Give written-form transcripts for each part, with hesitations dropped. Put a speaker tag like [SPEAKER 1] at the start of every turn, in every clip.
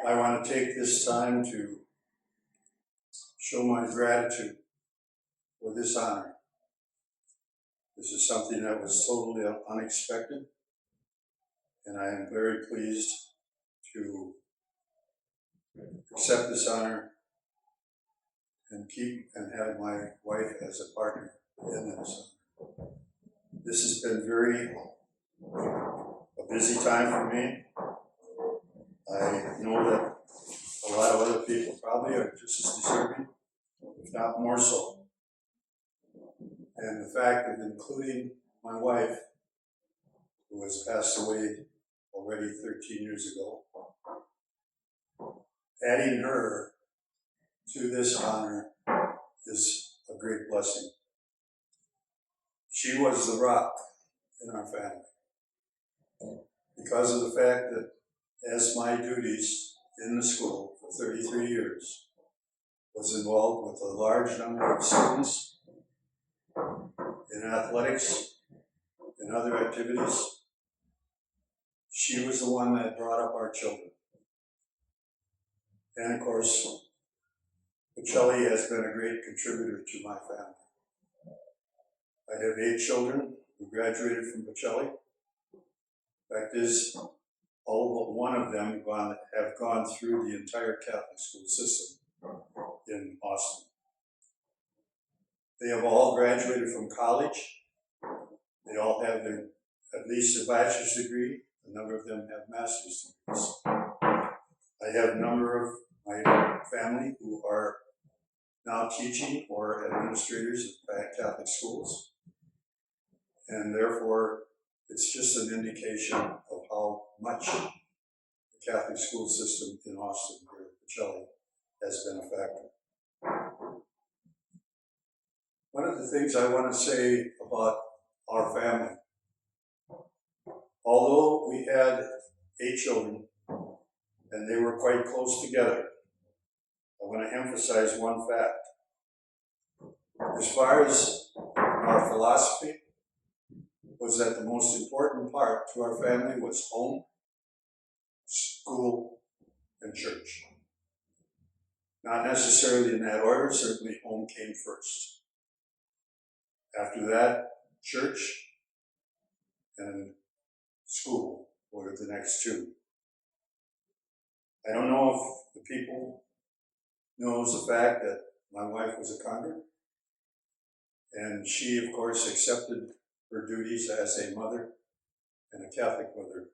[SPEAKER 1] I want to take this time to show my gratitude for this honor. This is something that was totally unexpected, and I am very pleased to accept this honor and have my wife as a partner in this. This has been a busy time for me. I know that a lot of other people probably are just as deserving, if not more so. And the fact of including my wife, who has passed away already 13 years ago, adding her to this honor is a great blessing. She was the rock in our family because of the fact that as my duties in the school for 33 years was involved with a large number of students in athletics and other activities, she was the one that brought up our children. And of course, Pacelli has been a great contributor to my family. I have 8 children who graduated from Pacelli. Fact is, all but one of them have gone through the entire Catholic school system in Austin. They have all graduated from college. They all have at least a bachelor's degree. A number of them have master's degrees. I have a number of my family who are now teaching or administrators at Catholic schools. And therefore, it's just an indication of how much the Catholic school system in Austin, here at Pacelli, has been a factor. One of the things I want to say about our family, although we had 8 children and they were quite close together, I want to emphasize one fact. As far as our philosophy, was that the most important part to our family was home, school, and church. Not necessarily in that order, certainly home came first. After that, church and school were the next 2. I don't know if the people knows the fact that my wife was a convert, and she, of course, accepted her duties as a mother and a Catholic mother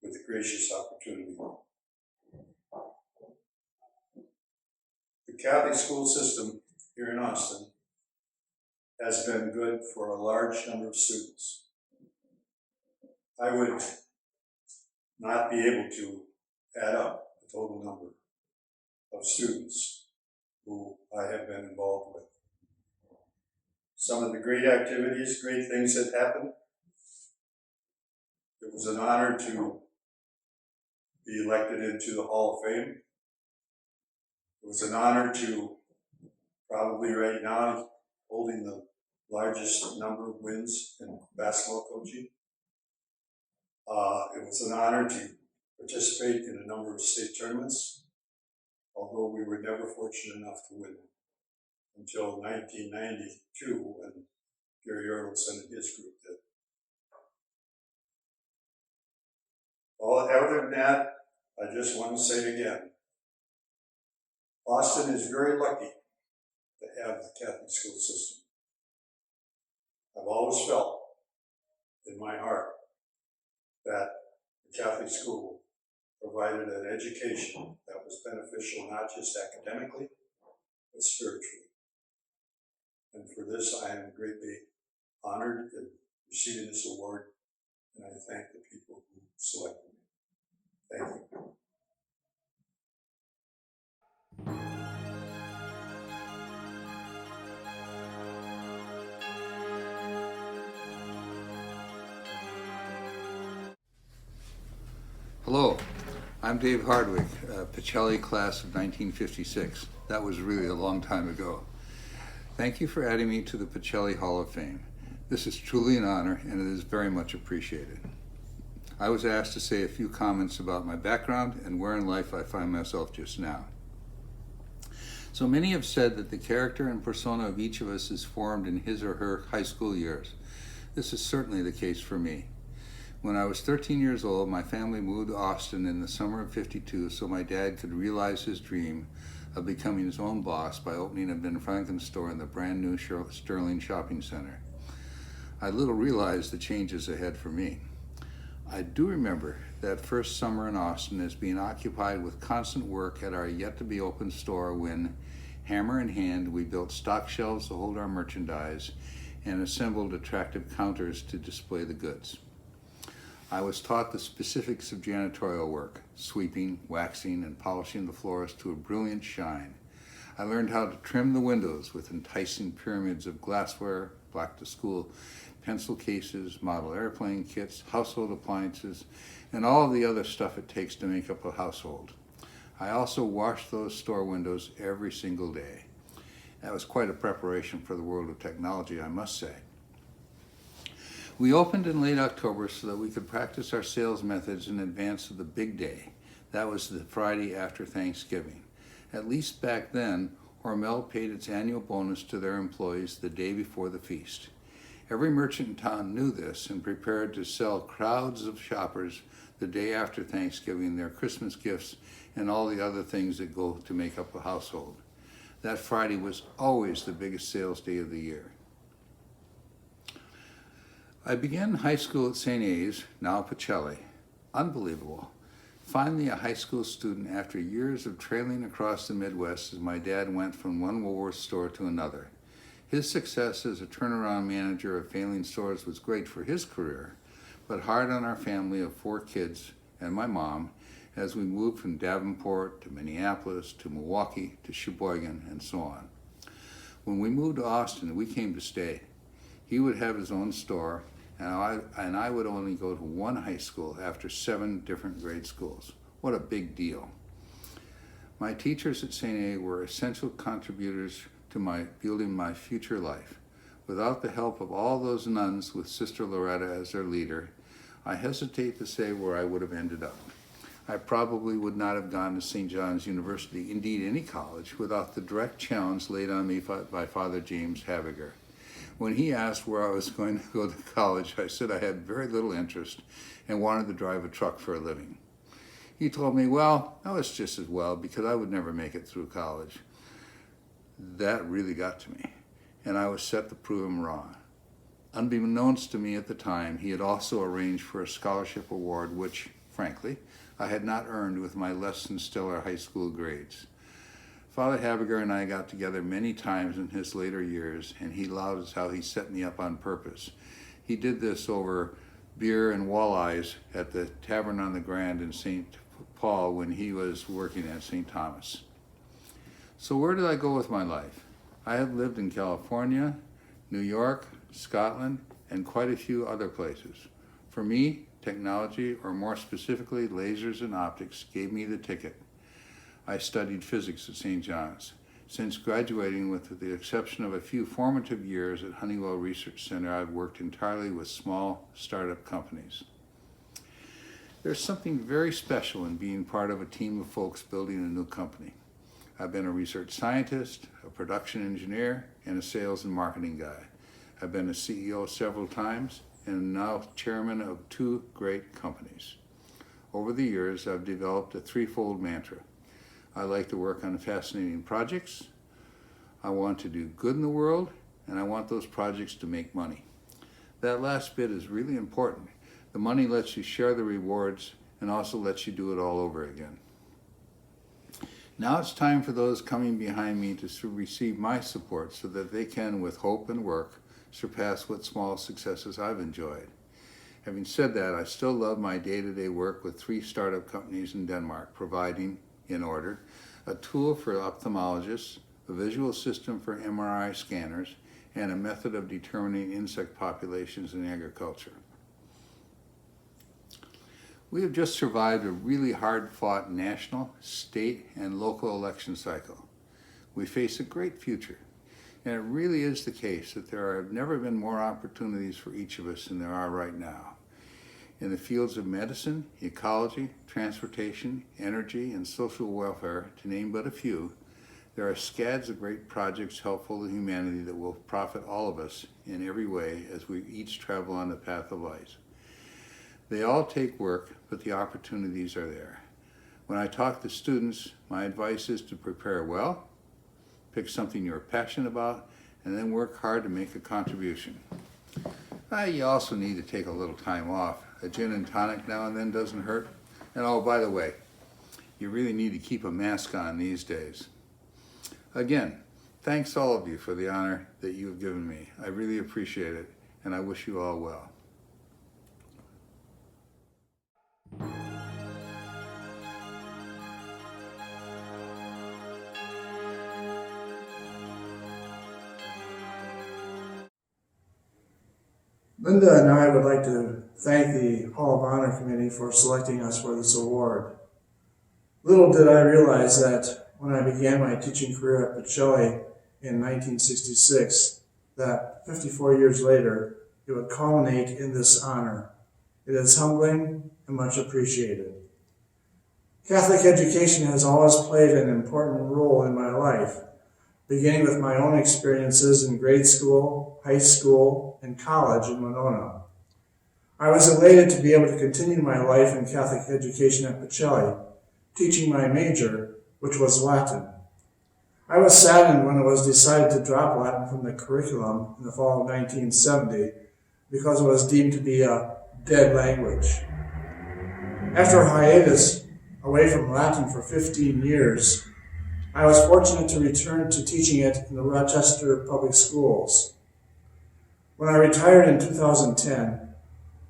[SPEAKER 1] with a gracious opportunity. The Catholic school system here in Austin has been good for a large number of students. I would not be able to add up the total number of students who I have been involved with. Some of the great activities, great things that happened. It was an honor to be elected into the Hall of Fame. It was an honor to probably right now holding the largest number of wins in basketball coaching. It was an honor to participate in a number of state tournaments, although we were never fortunate enough to win until 1992 when Gary Erlandson and his group did. Well, other than that, I just want to say again, Austin is very lucky to have the Catholic school system. I've always felt in my heart that the Catholic school provided an education that was beneficial not just academically, but spiritually. And for this, I am greatly honored in receiving this award, and I thank the people who selected me. Thank you.
[SPEAKER 2] Hello, I'm Dave Hardwick, Pacelli class of 1956. That was really a long time ago. Thank you for adding me to the Pacelli Hall of Fame. This is truly an honor and it is very much appreciated. I was asked to say a few comments about my background and where in life I find myself just now. So many have said that the character and persona of each of us is formed in his or her high school years. This is certainly the case for me. When I was 13 years old, my family moved to Austin in the summer of '52 so my dad could realize his dream of becoming his own boss by opening a Ben Franklin store in the brand new Sterling Shopping Center. I little realized the changes ahead for me. I do remember that first summer in Austin as being occupied with constant work at our yet-to-be-open store when, hammer in hand, we built stock shelves to hold our merchandise and assembled attractive counters to display the goods. I was taught the specifics of janitorial work, sweeping, waxing, and polishing the floors to a brilliant shine. I learned how to trim the windows with enticing pyramids of glassware, back-to-school pencil cases, model airplane kits, household appliances, and all the other stuff it takes to make up a household. I also washed those store windows every single day. That was quite a preparation for the world of technology, I must say. We opened in late October so that we could practice our sales methods in advance of the big day. That was the Friday after Thanksgiving. At least back then, Hormel paid its annual bonus to their employees the day before the feast. Every merchant in town knew this and prepared to sell crowds of shoppers the day after Thanksgiving their Christmas gifts and all the other things that go to make up a household. That Friday was always the biggest sales day of the year. I began high school at St. A's, now Pacelli. Unbelievable. Finally a high school student after years of trailing across the Midwest as my dad went from one Woolworth store to another. His success as a turnaround manager of failing stores was great for his career, but hard on our family of 4 kids and my mom as we moved from Davenport to Minneapolis to Milwaukee to Sheboygan and so on. When we moved to Austin, we came to stay. He would have his own store, and I would only go to one high school after 7 different grade schools. What a big deal. My teachers at St. A were essential contributors to building my future life. Without the help of all those nuns with Sister Loretta as their leader, I hesitate to say where I would have ended up. I probably would not have gone to St. John's University, indeed any college, without the direct challenge laid on me by Father James Habiger. When he asked where I was going to go to college, I said I had very little interest and wanted to drive a truck for a living. He told me, well, that was just as well because I would never make it through college. That really got to me, and I was set to prove him wrong. Unbeknownst to me at the time, he had also arranged for a scholarship award which, frankly, I had not earned with my less than stellar high school grades. Father Habiger and I got together many times in his later years, and he allowed us how he set me up on purpose. He did this over beer and walleyes at the Tavern on the Grand in St. Paul when he was working at St. Thomas. So where did I go with my life? I have lived in California, New York, Scotland, and quite a few other places. For me, technology, or more specifically lasers and optics, gave me the ticket. I studied physics at St. John's. Since graduating, with the exception of a few formative years at Honeywell Research Center, I've worked entirely with small startup companies. There's something very special in being part of a team of folks building a new company. I've been a research scientist, a production engineer, and a sales and marketing guy. I've been a CEO several times and now chairman of 2 great companies. Over the years, I've developed a 3-fold mantra. I like to work on fascinating projects, I want to do good in the world, and I want those projects to make money. That last bit is really important. The money lets you share the rewards and also lets you do it all over again. Now it's time for those coming behind me to receive my support so that they can, with hope and work, surpass what small successes I've enjoyed. Having said that, I still love my day-to-day work with 3 startup companies in Denmark, providing, in order, a tool for ophthalmologists, a visual system for MRI scanners, and a method of determining insect populations in agriculture. We have just survived a really hard-fought national, state, and local election cycle. We face a great future, and it really is the case that there have never been more opportunities for each of us than there are right now. in the fields of medicine, ecology, transportation, energy, and social welfare, to name but a few. There are scads of great projects helpful to humanity that will profit all of us in every way as we each travel on the path of life. They all take work, but the opportunities are there. When I talk to students, my advice is to prepare well, pick something you're passionate about, and then work hard to make a contribution. You also need to take a little time off. A gin and tonic now and then doesn't hurt. And oh, by the way, you really need to keep a mask on these days. Again, thanks all of you for the honor that you have given me. I really appreciate it, and I wish you all well.
[SPEAKER 3] Linda and I would like to thank the Hall of Honor Committee for selecting us for this award. Little did I realize that when I began my teaching career at Pacelli in 1966, that 54 years later, it would culminate in this honor. It is humbling and much appreciated. Catholic education has always played an important role in my life, beginning with my own experiences in grade school, high school, and college in Winona. I was elated to be able to continue my life in Catholic education at Pacelli, teaching my major, which was Latin. I was saddened when it was decided to drop Latin from the curriculum in the fall of 1970 because it was deemed to be a dead language. After a hiatus away from Latin for 15 years, I was fortunate to return to teaching it in the Rochester Public Schools. When I retired in 2010,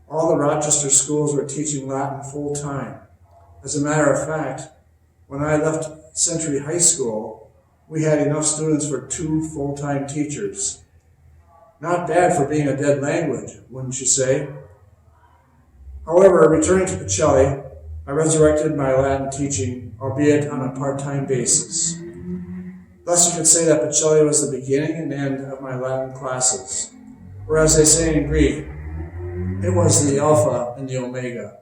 [SPEAKER 3] all the Rochester schools were teaching Latin full-time. As a matter of fact, when I left Century High School, we had enough students for 2 full-time teachers. Not bad for being a dead language, wouldn't you say? However, returning to Pacelli, I resurrected my Latin teaching, albeit on a part-time basis. Thus, you could say that Pacelli was the beginning and end of my Latin classes, or as they say in Greek, it was the Alpha and the Omega.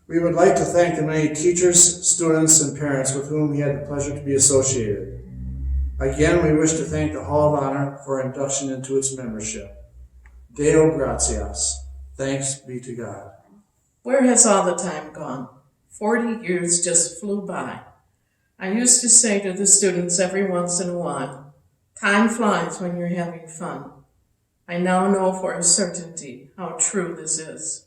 [SPEAKER 3] We would like to thank the many teachers, students, and parents with whom we had the pleasure to be associated. Again, we wish to thank the Hall of Honor for induction into its membership. Deo gratias. Thanks be to God.
[SPEAKER 4] Where has all the time gone? 40 years just flew by. I used to say to the students every once in a while, time flies when you're having fun. I now know for a certainty how true this is.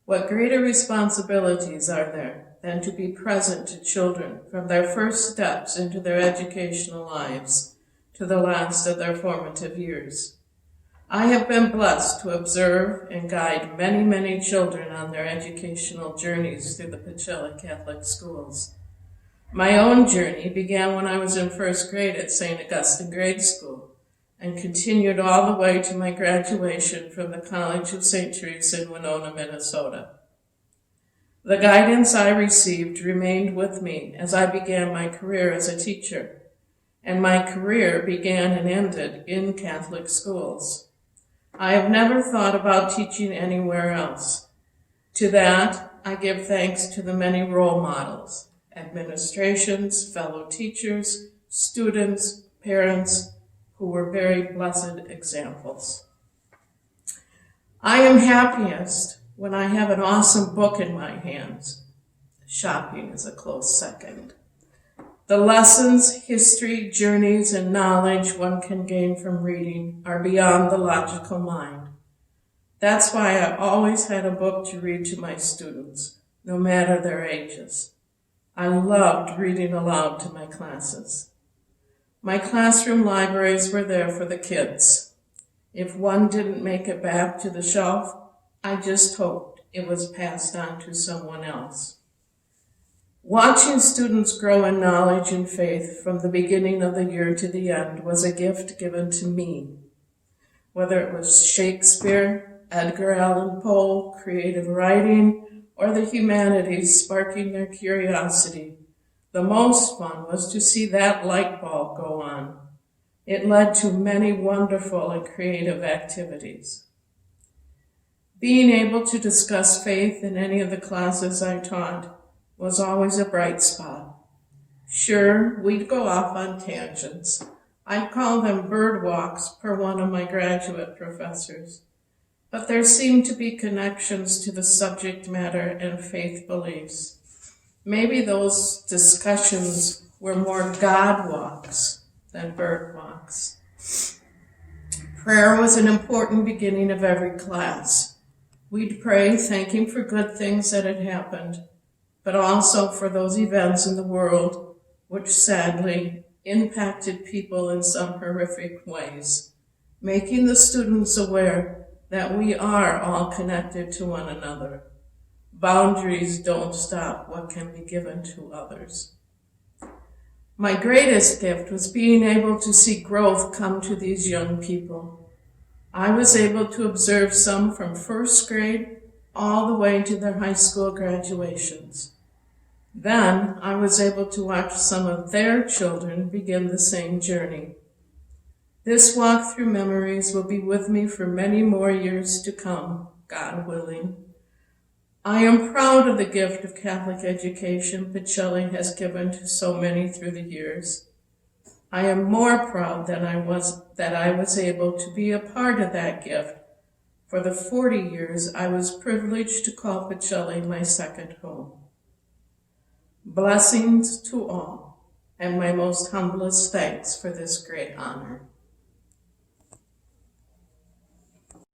[SPEAKER 4] What greater responsibilities are there than to be present to children from their first steps into their educational lives to the last of their formative years? I have been blessed to observe and guide many, many children on their educational journeys through the Pacelli Catholic schools. My own journey began when I was in first grade at St. Augustine Grade School and continued all the way to my graduation from the College of St. Teresa in Winona, Minnesota. The guidance I received remained with me as I began my career as a teacher, and my career began and ended in Catholic schools. I have never thought about teaching anywhere else. To that, I give thanks to the many role models, administrations, fellow teachers, students, parents, who were very blessed examples. I am happiest when I have an awesome book in my hands. Shopping is a close second. The lessons, history, journeys, and knowledge one can gain from reading are beyond the logical mind. That's why I always had a book to read to my students, no matter their ages. I loved reading aloud to my classes. My classroom libraries were there for the kids. If one didn't make it back to the shelf, I just hoped it was passed on to someone else. Watching students grow in knowledge and faith from the beginning of the year to the end was a gift given to me. Whether it was Shakespeare, Edgar Allan Poe, creative writing, or the humanities sparking their curiosity, the most fun was to see that light bulb go on. It led to many wonderful and creative activities. Being able to discuss faith in any of the classes I taught was always a bright spot. Sure, we'd go off on tangents. I'd call them bird walks per one of my graduate professors. But there seemed to be connections to the subject matter and faith beliefs. Maybe those discussions were more God walks than bird walks. Prayer was an important beginning of every class. We'd pray, thanking for good things that had happened, but also for those events in the world which sadly impacted people in some horrific ways, making the students aware that we are all connected to one another. Boundaries don't stop what can be given to others. My greatest gift was being able to see growth come to these young people. I was able to observe some from first grade all the way to their high school graduations. Then I was able to watch some of their children begin the same journey. This walk through memories will be with me for many more years to come, God willing. I am proud of the gift of Catholic education Pacelli has given to so many through the years. I am more proud that I was able to be a part of that gift for the 40 years I was privileged to call Pacelli my second home. Blessings to all, and my most humblest thanks for this great honor.